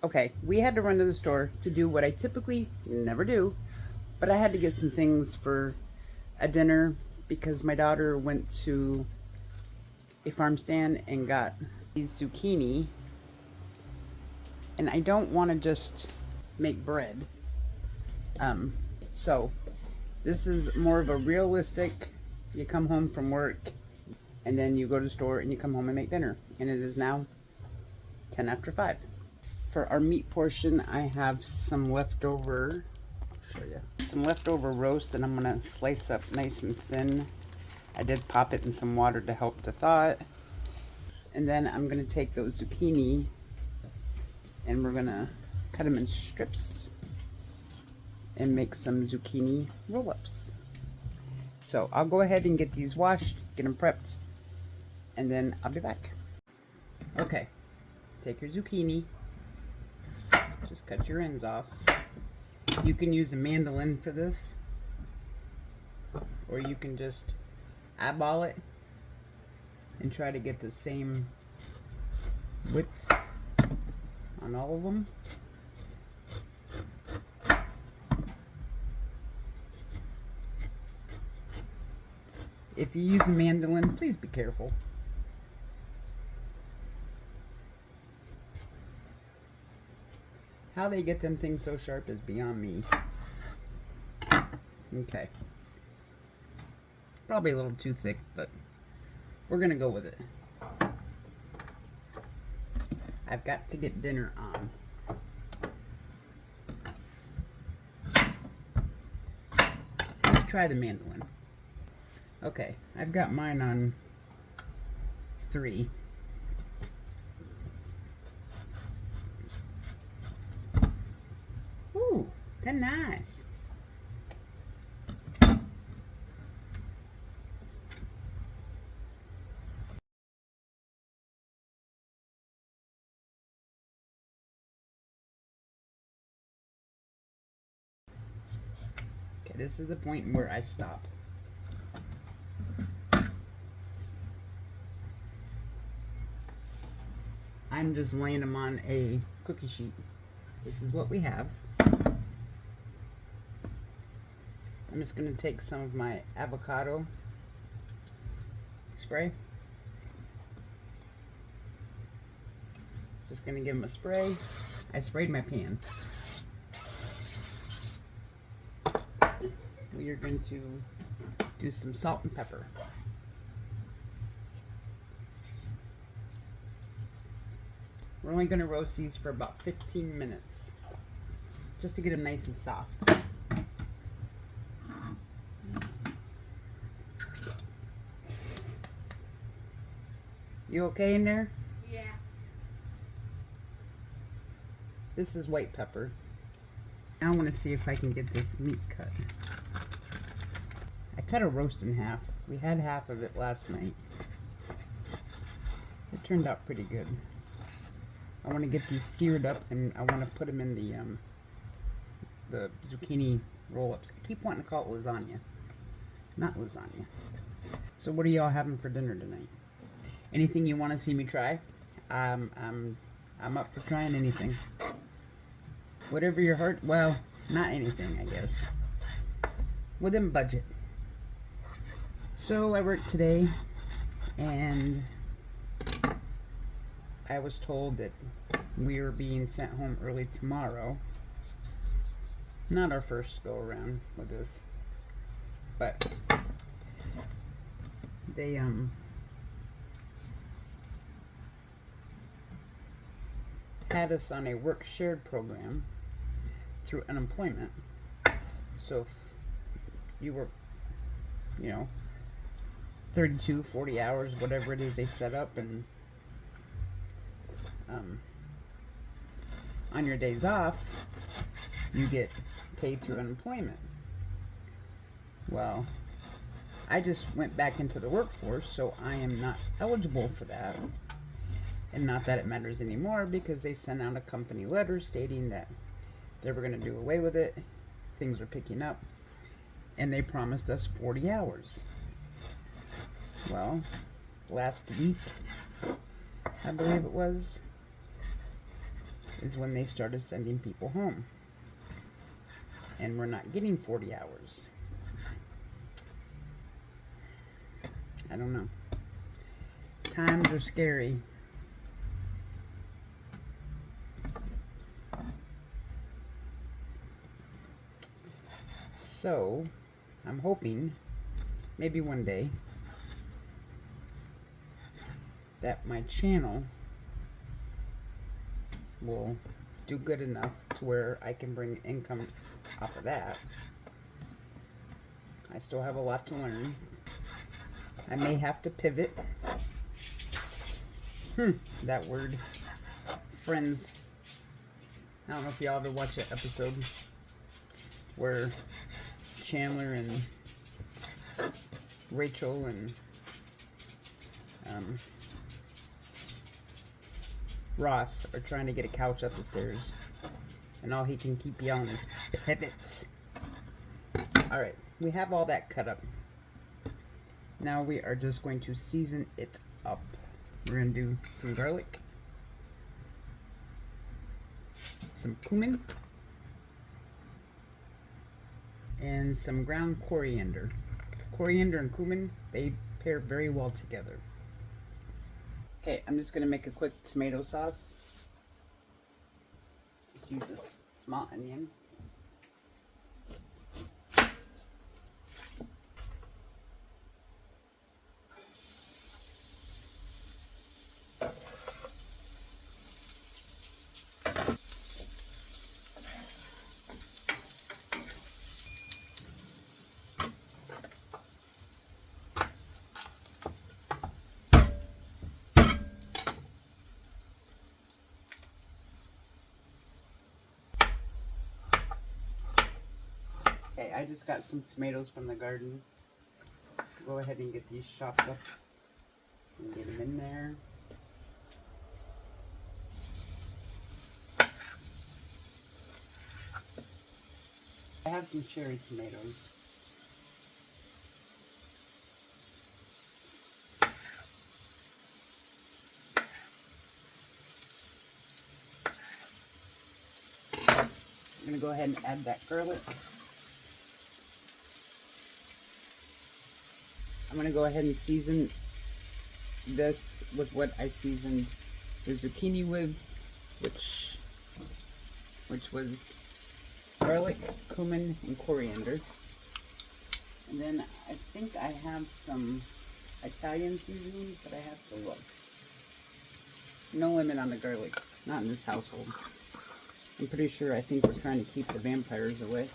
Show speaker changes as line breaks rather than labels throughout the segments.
Okay, we had to run to the store to do what I typically never do, but I had to get some things for a dinner because my daughter went to a farm stand and got these zucchini, and I don't want to just make bread. Um, so this is more of a realistic. You come home from work, and then you go to the store, and you come home and make dinner. And it is now 10 after 5. For our meat portion, I have some leftover. I'll show you some leftover roast that I'm gonna slice up nice and thin. I did pop it in some water to help to thaw it. And then I'm gonna take those zucchini and we're gonna cut them in strips and make some zucchini roll-ups. So I'll go ahead and get these washed, get them prepped, and then I'll be back. Okay, take your zucchini, just cut your ends off. You can use a mandolin for this, or you can just eyeball it and try to get the same width on all of them. If you use a mandolin, please be careful. How they get them things so sharp is beyond me. Okay. Probably a little too thick, but we're gonna go with it. I've got to get dinner on. Let's try the mandolin. Okay, I've got mine on 3. Ooh, they're nice. Okay, this is the point where I stop. I'm just laying them on a cookie sheet. This is what we have. I'm just going to take some of my avocado spray. Just going to give them a spray. I sprayed my pan. We are going to do some salt and pepper. We're only going to roast these for about 15 minutes, just to get them nice and soft. You okay in there?
Yeah.
This is white pepper. Now I want to see if I can get this meat cut. I cut a roast in half. We had half of it last night. It turned out pretty good. I want to get these seared up, and I want to put them in the zucchini roll-ups. I keep wanting to call it lasagna, not lasagna. So what are y'all having for dinner tonight? Anything you want to see me try? I'm up for trying anything. Whatever your heart, well, not anything, I guess. Within budget. So I worked today, and I was told that we were being sent home early tomorrow. Not our first go around with this, but they had us on a work shared program through unemployment. So if you work, 32, 40 hours, whatever it is they set up, and on your days off, you get paid through unemployment. Well, I just went back into the workforce, so I am not eligible for that. And not that it matters anymore, because they sent out a company letter stating that they were going to do away with it. Things were picking up, and they promised us 40 hours. Well, last week, I believe it was, is when they started sending people home. And we're not getting 40 hours. I don't know. Times are scary. So, I'm hoping maybe one day that my channel will do good enough to where I can bring income off of that. I still have a lot to learn. I may have to pivot. That word. Friends. I don't know if y'all ever watched that episode where Chandler and Rachel and Ross are trying to get a couch up the stairs, and all he can keep yelling is pivot. Alright, we have all that cut up. Now we are just going to season it up. We're going to do some garlic, some cumin, and some ground coriander. Coriander and cumin, they pair very well together. Okay, I'm just going to make a quick tomato sauce. Just use this small onion. Okay, I just got some tomatoes from the garden. Go ahead and get these chopped up and get them in there. I have some cherry tomatoes. I'm going to go ahead and add that garlic. I'm going to go ahead and season this with what I seasoned the zucchini with, which was garlic, cumin, and coriander. And then I think I have some Italian seasoning, but I have to look. No limit on the garlic, not in this household. I'm pretty sure I think we're trying to keep the vampires away.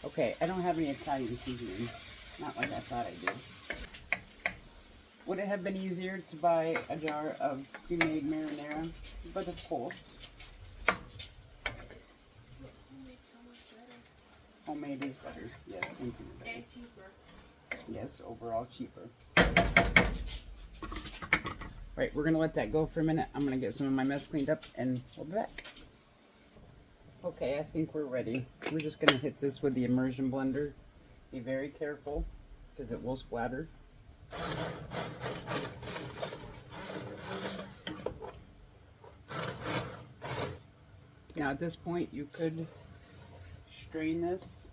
Okay, I don't have any Italian seasoning. Not like I thought I did. Would it have been easier to buy a jar of pre-made marinara? But of course.
Homemade's so much better.
Homemade is better. Yes, thank you.
And cheaper.
Yes, overall cheaper. Right, we're going to let that go for a minute. I'm going to get some of my mess cleaned up and we'll be back. Okay, I think we're ready. We're just going to hit this with the immersion blender. Be very careful because it will splatter. Now at this point you could strain this.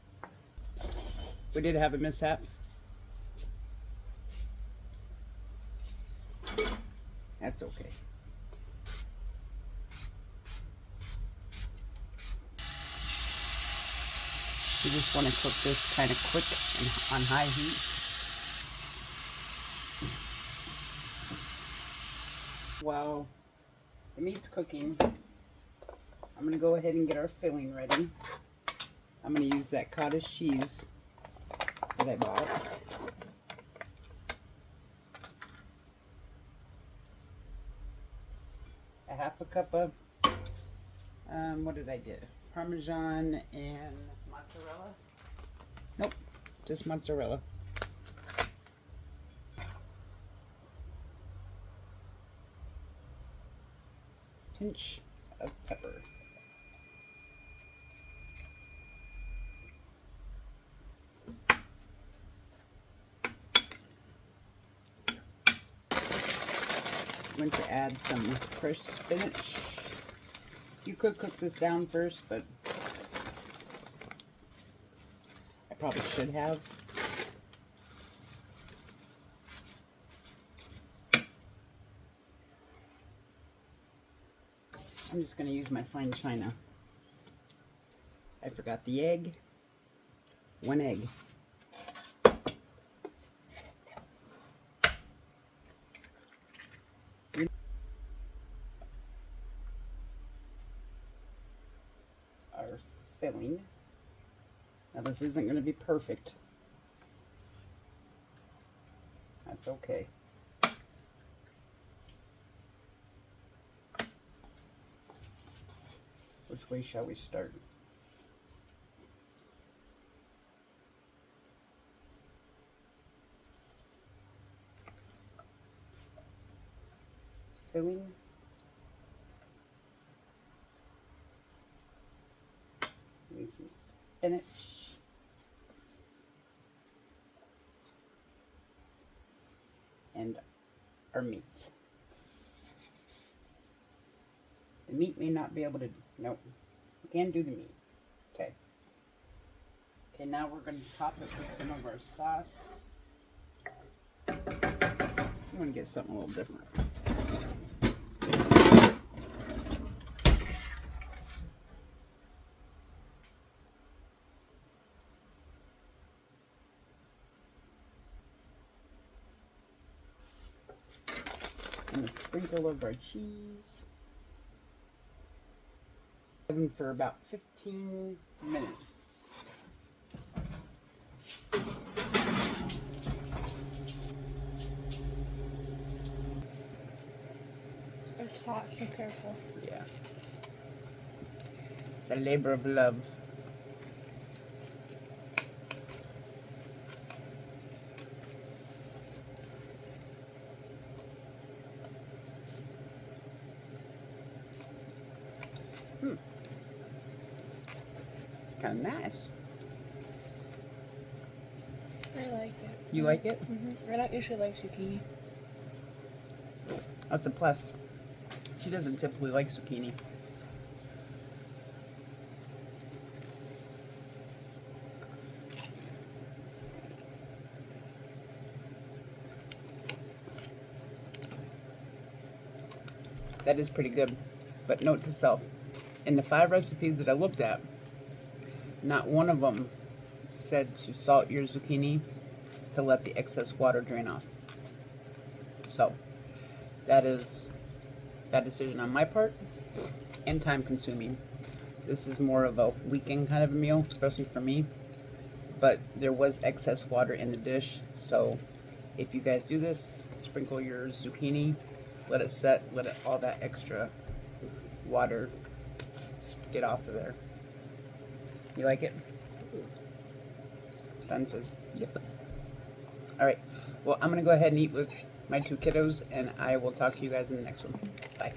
We did have a mishap. That's okay. You just want to cook this kind of quick and on high heat. While the meat's cooking, I'm going to go ahead and get our filling ready. I'm going to use that cottage cheese that I bought. A half a cup of, what did I get? Parmesan and mozzarella? Nope, just mozzarella. Pinch of pepper. I'm going to add some fresh spinach. You could cook this down first, but I probably should have. I'm just going to use my fine china. I forgot the egg. 1 egg. Our filling. Now this isn't going to be perfect. That's okay. Which way shall we start? Filling. Need some spinach. And our meat. The meat may not be able to, nope, we can do the meat. Okay. Okay, now we're going to top it with some of our sauce. I'm going to get something a little different. And a sprinkle of our cheese. Oven for about 15 minutes.
It's hot, so careful.
Yeah. It's a labor of love. It's kind of nice.
I like it.
You like it?
Mm-hmm. I don't usually like zucchini.
That's a plus. She doesn't typically like zucchini. That is pretty good. But note to self, in the 5 recipes that I looked at, not one of them said to salt your zucchini to let the excess water drain off. So, that is bad decision on my part and time consuming. This is more of a weekend kind of a meal, especially for me. But there was excess water in the dish, so if you guys do this, sprinkle your zucchini, let it set, let it, all that extra water get off of there. You like it? Son says, yep. Alright, well, I'm going to go ahead and eat with my 2 kiddos, and I will talk to you guys in the next one. Bye.